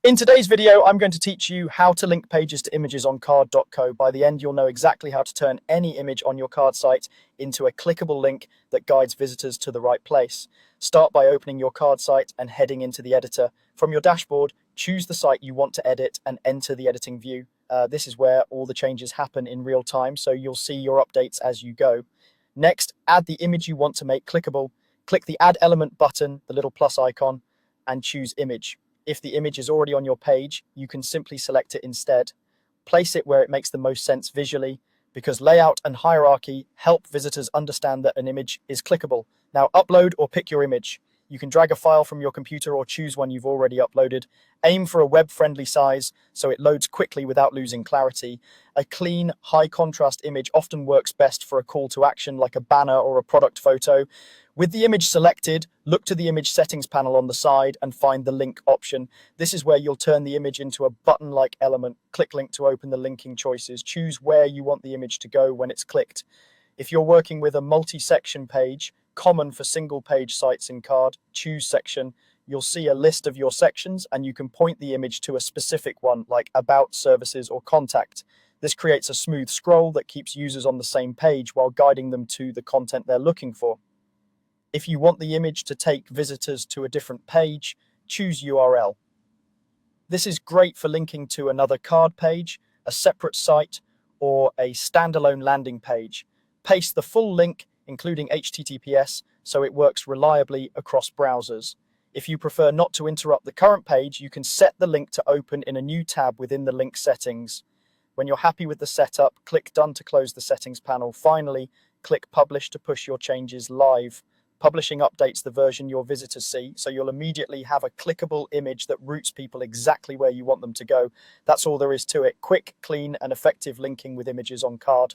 In today's video, I'm going to teach you how to link pages to images on card.co. By the end, you'll know exactly how to turn any image on your card site into a clickable link that guides visitors to the right place. Start by opening your card site and heading into the editor. From your dashboard, choose the site you want to edit and enter the editing view. This is where all the changes happen in real time, so you'll see your updates as you go. Next, add the image you want to make clickable. Click the Add Element button, the little plus icon, and choose Image. If the image is already on your page, you can simply select it instead. Place it where it makes the most sense visually, because layout and hierarchy help visitors understand that an image is clickable. Now upload or pick your image. You can drag a file from your computer or choose one you've already uploaded. Aim for a web-friendly size so it loads quickly without losing clarity. A clean, high-contrast image often works best for a call to action like a banner or a product photo. With the image selected, look to the image settings panel on the side and find the link option. This is where you'll turn the image into a button-like element. Click link to open the linking choices. Choose where you want the image to go when it's clicked. If you're working with a multi-section page, common for single page sites in Card, choose section. You'll see a list of your sections and you can point the image to a specific one like About, Services or Contact. This creates a smooth scroll that keeps users on the same page while guiding them to the content they're looking for. If you want the image to take visitors to a different page, choose URL. This is great for linking to another card page, a separate site, or a standalone landing page. Paste the full link, including HTTPS, so it works reliably across browsers. If you prefer not to interrupt the current page, you can set the link to open in a new tab within the link settings. When you're happy with the setup, click Done to close the settings panel. Finally, click Publish to push your changes live. Publishing updates the version your visitors see, so you'll immediately have a clickable image that routes people exactly where you want them to go. That's all there is to it. Quick, clean, and effective linking with images on Card.